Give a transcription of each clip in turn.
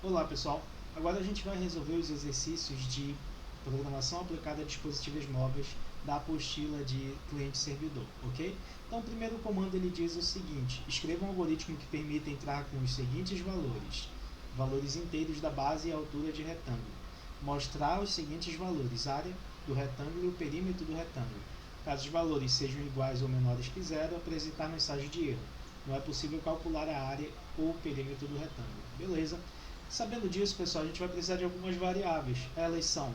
Olá pessoal, agora a gente vai resolver os exercícios de programação aplicada a dispositivos móveis da apostila de cliente-servidor, ok? Então o primeiro comando ele diz o seguinte: escreva um algoritmo que permita entrar com os seguintes valores inteiros da base e altura de retângulo, mostrar os seguintes valores, área do retângulo e o perímetro do retângulo. Caso os valores sejam iguais ou menores que zero, apresentar mensagem de erro. Não é possível calcular a área ou o perímetro do retângulo. Beleza? Sabendo disso, pessoal, a gente vai precisar de algumas variáveis. Elas são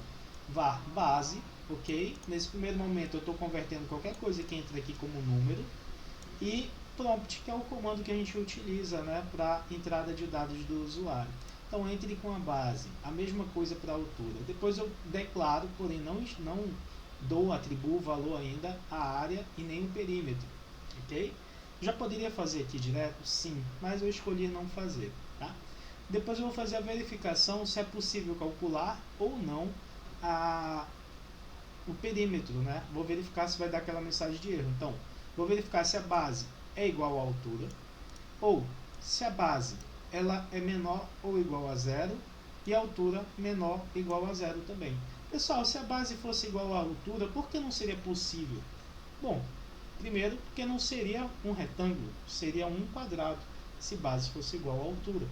var base, ok? Nesse primeiro momento eu estou convertendo qualquer coisa que entra aqui como número. E prompt, que é o comando que a gente utiliza, né, para entrada de dados do usuário. Então entre com a base, a mesma coisa para a altura. Depois eu declaro, porém não dou, atribuo valor ainda a área e nem o perímetro, ok? Já poderia fazer aqui direto? Sim, mas eu escolhi não fazer, tá? Depois eu vou fazer a verificação se é possível calcular ou não o perímetro, né? Vou verificar se vai dar aquela mensagem de erro. Então, vou verificar se a base é igual à altura ou se a base ela é menor ou igual a zero e a altura menor ou igual a zero também. Pessoal, se a base fosse igual à altura, por que não seria possível? Bom, primeiro porque não seria um retângulo, seria um quadrado se base fosse igual à altura.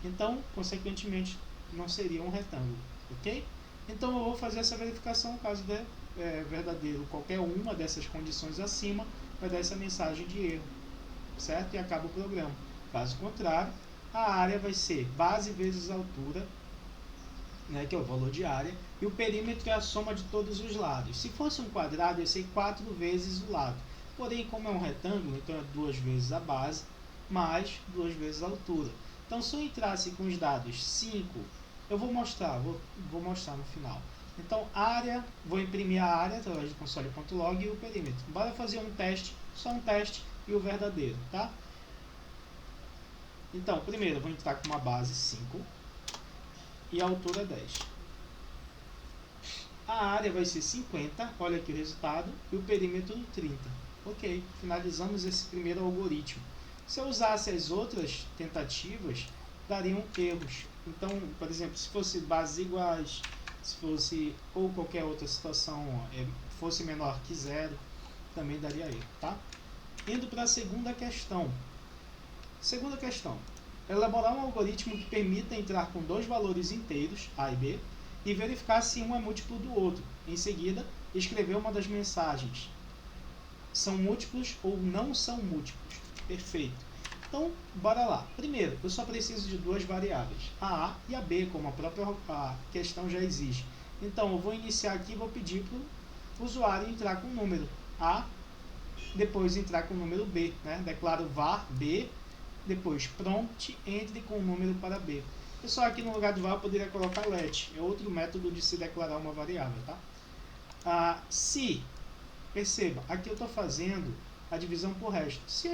Então, consequentemente, não seria um retângulo, ok? Então eu vou fazer essa verificação caso dê verdadeiro qualquer uma dessas condições acima, vai dar essa mensagem de erro, certo? E acaba o programa. Caso contrário, a área vai ser base vezes altura, né, que é o valor de área, e o perímetro é a soma de todos os lados. Se fosse um quadrado, ia ser 4 vezes o lado. Porém, como é um retângulo, então é 2 vezes a base, mais 2 vezes a altura. Então, se eu entrasse com os dados 5, eu vou mostrar no final. Então, área, vou imprimir a área através do console.log e o perímetro. Bora fazer um teste, só um teste e o verdadeiro, tá? Então, primeiro eu vou entrar com uma base 5 e a altura 10. A área vai ser 50, olha aqui o resultado, e o perímetro 30. Ok, finalizamos esse primeiro algoritmo. Se eu usasse as outras tentativas, dariam erros. Então, por exemplo, se fosse bases iguais, se fosse ou qualquer outra situação fosse menor que zero, também daria erro, tá? Indo para a segunda questão. Segunda questão. Elaborar um algoritmo que permita entrar com dois valores inteiros, A e B, e verificar se um é múltiplo do outro. Em seguida, escrever uma das mensagens. São múltiplos ou não são múltiplos. Perfeito. Então, bora lá. Primeiro, eu só preciso de duas variáveis, a e a b, como a própria questão já exige. Então, eu vou iniciar aqui e vou pedir para o usuário entrar com o número a, depois entrar com o número b. Né? Declaro var b, depois prompt, entre com o número para b. Pessoal, aqui no lugar de var eu poderia colocar let, é outro método de se declarar uma variável, tá? Se, perceba, aqui eu estou fazendo a divisão por resto. Se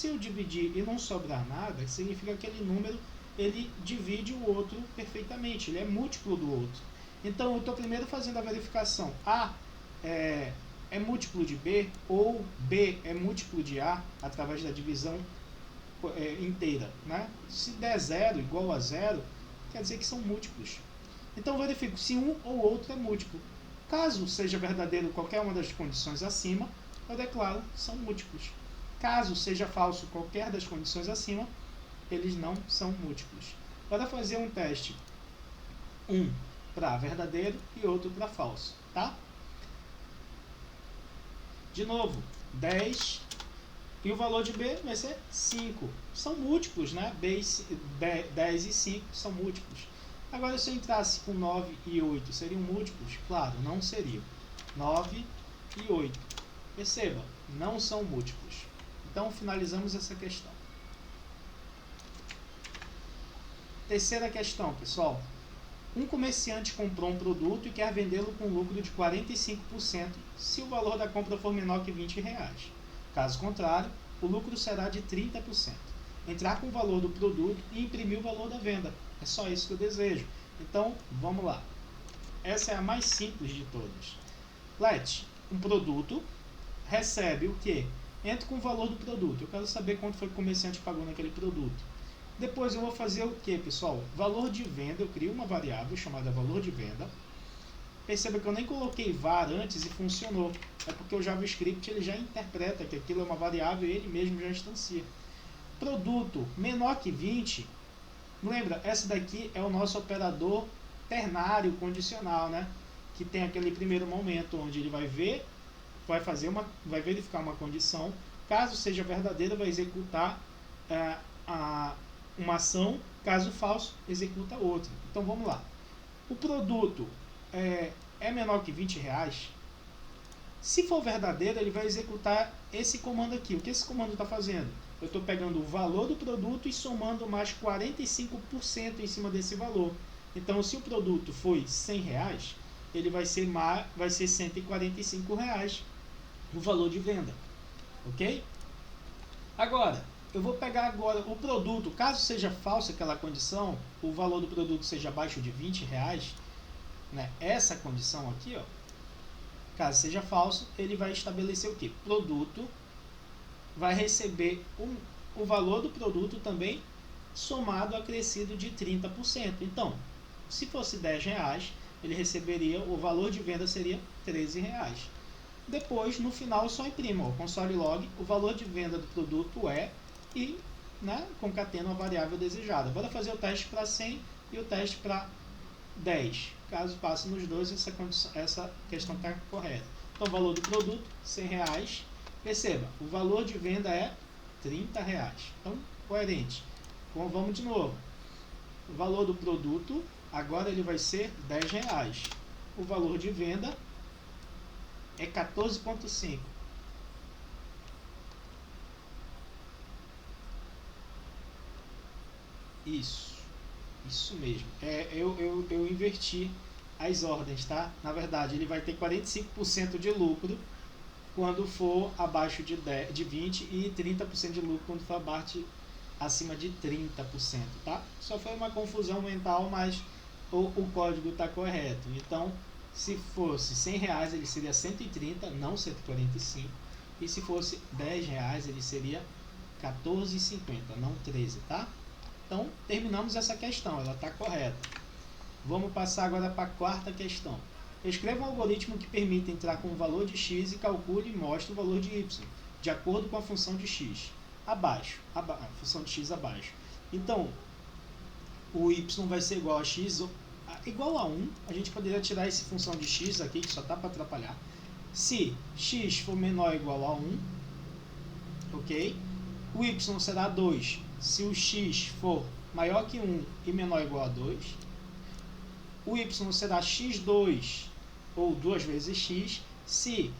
eu dividir e não sobrar nada, significa que aquele número ele divide o outro perfeitamente, ele é múltiplo do outro. Então eu estou primeiro fazendo a verificação. A é múltiplo de B ou B é múltiplo de A através da divisão inteira, né? Se der zero igual a zero, quer dizer que são múltiplos. Então eu verifico se um ou outro é múltiplo. Caso seja verdadeiro qualquer uma das condições acima, eu declaro que são múltiplos. Caso seja falso qualquer das condições acima, eles não são múltiplos. Para fazer um teste, um para verdadeiro e outro para falso, tá? De novo, 10 e o valor de B vai ser 5. São múltiplos, né? 10 e 5 são múltiplos. Agora, se eu entrasse com 9 e 8, seriam múltiplos? Claro, não seriam. 9 e 8. Perceba, não são múltiplos. Então, finalizamos essa questão. Terceira questão, pessoal. Um comerciante comprou um produto e quer vendê-lo com lucro de 45% se o valor da compra for menor que R$20. Caso contrário, o lucro será de 30%. Entrar com o valor do produto e imprimir o valor da venda. É só isso que eu desejo. Então, vamos lá. Essa é a mais simples de todas. Let, um produto, recebe o quê? Entra com o valor do produto. Eu quero saber quanto foi que o comerciante pagou naquele produto. Depois eu vou fazer o que, pessoal? Valor de venda, eu crio uma variável chamada valor de venda. Perceba que eu nem coloquei var antes e funcionou. É porque o JavaScript ele já interpreta que aquilo é uma variável e ele mesmo já instancia. Produto menor que 20, lembra, essa daqui é o nosso operador ternário condicional, né? Que tem aquele primeiro momento onde ele vai ver, vai verificar uma condição. Caso seja verdadeira, vai executar uma ação. Caso falso, executa outra. Então vamos lá. O produto é menor que R$20. Se for verdadeiro, ele vai executar esse comando aqui. O que esse comando está fazendo? Eu estou pegando o valor do produto e somando mais 45% em cima desse valor. Então, se o produto foi R$100, ele vai ser R$145 o valor de venda. Ok? Agora, eu vou pegar agora o produto. Caso seja falsa aquela condição, o valor do produto seja abaixo de R$20, né? Essa condição aqui, ó, caso seja falso, ele vai estabelecer o que? Produto vai receber o valor do produto também somado acrescido de 30%. Então, se fosse R$10, ele receberia, o valor de venda seria R$13. Depois, no final, eu só imprimo o console log, o valor de venda do produto é e, né, concateno a variável desejada. Bora fazer o teste para 100 e o teste para 10. Caso passe nos dois, essa questão está correta. Então, o valor do produto, R$100. Perceba, o valor de venda é R$30. Então, coerente. Então, vamos de novo. O valor do produto, agora ele vai ser R$10. O valor de venda é 14,5. Isso mesmo. Eu inverti as ordens, tá? Na verdade, ele vai ter 45% de lucro quando for abaixo de 20 e 30% de lucro quando for acima de 30%, tá? Só foi uma confusão mental, mas o código está correto. Então, se fosse R$100, ele seria 130, não 145. E se fosse R$10, ele seria 14,50, não 13, tá? Então, terminamos essa questão, ela está correta. Vamos passar agora para a quarta questão. Escreva um algoritmo que permita entrar com o valor de x e calcule e mostre o valor de y, de acordo com a função de x. Abaixo, a função de x abaixo. Então, o y vai ser igual a x, igual a 1. A gente poderia tirar essa função de x aqui, que só está para atrapalhar. Se x for menor ou igual a 1, ok? O y será 2 se o x for maior que 1 e menor ou igual a 2. O y será x2 ou 2 vezes x se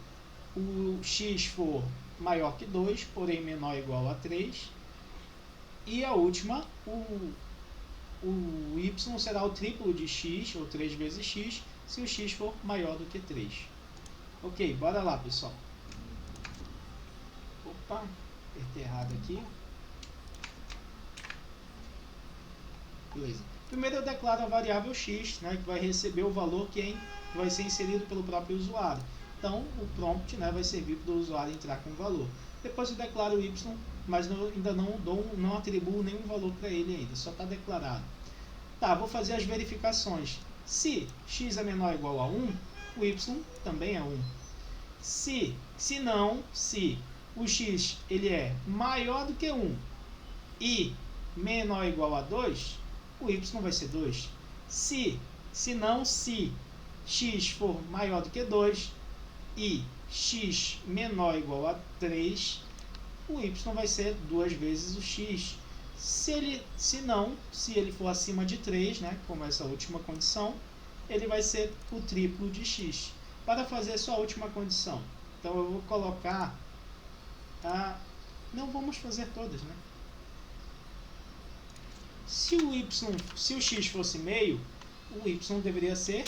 o x for maior que 2, porém menor ou igual a 3. E a última, o y será o triplo de x, ou 3 vezes x, se o x for maior do que 3. Ok, bora lá, pessoal. Opa, apertei errado aqui. Beleza. Primeiro eu declaro a variável x, né, que vai receber o valor que vai ser inserido pelo próprio usuário. Então, o prompt, né, vai servir para o usuário entrar com o valor. Depois eu declaro o y, mas ainda não atribuo nenhum valor para ele ainda, só está declarado. Tá, vou fazer as verificações. Se x é menor ou igual a 1, o y também é 1. Se o x ele é maior do que 1 e menor ou igual a 2, o y vai ser 2. Se x for maior do que 2 e x menor ou igual a 3, o y vai ser 2 vezes o x. Se ele for acima de 3, né, como essa última condição, ele vai ser o triplo de x. Para fazer só a última condição, então eu vou colocar não vamos fazer todas, né? Se o x fosse meio, o y deveria ser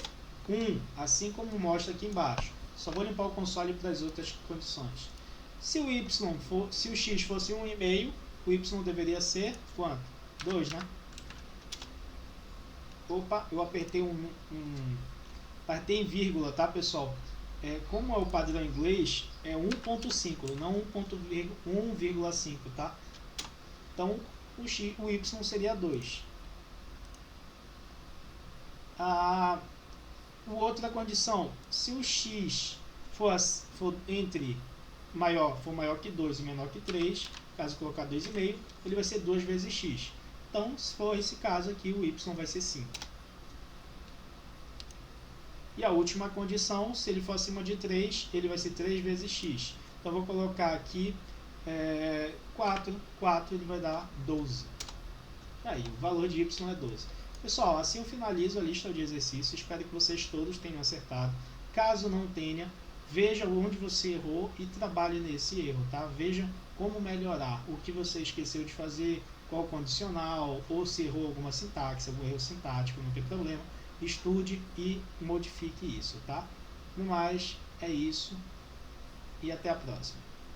1, assim como mostra aqui embaixo. Só vou limpar o console para as outras condições. Se o x fosse 1,5, o y deveria ser quanto? 2, né? Opa, eu apertei apertei em vírgula, tá, pessoal? Como é o padrão inglês, é 1.5, não 1,5, tá? Então, o y seria 2. Outra condição, se o x for maior que 2 e menor que 3, caso colocar 2,5, ele vai ser 2 vezes x. Então, se for esse caso aqui, o y vai ser 5. E a última condição, se ele for acima de 3, ele vai ser 3 vezes x. Então, eu vou colocar aqui 4 ele vai dar 12. Aí, o valor de y é 12. Pessoal, assim eu finalizo a lista de exercícios. Espero que vocês todos tenham acertado. Caso não tenha, veja onde você errou e trabalhe nesse erro, tá? Veja como melhorar, o que você esqueceu de fazer, qual condicional, ou se errou alguma sintaxe, algum erro sintático, não tem problema. Estude e modifique isso, tá? No mais, é isso e até a próxima.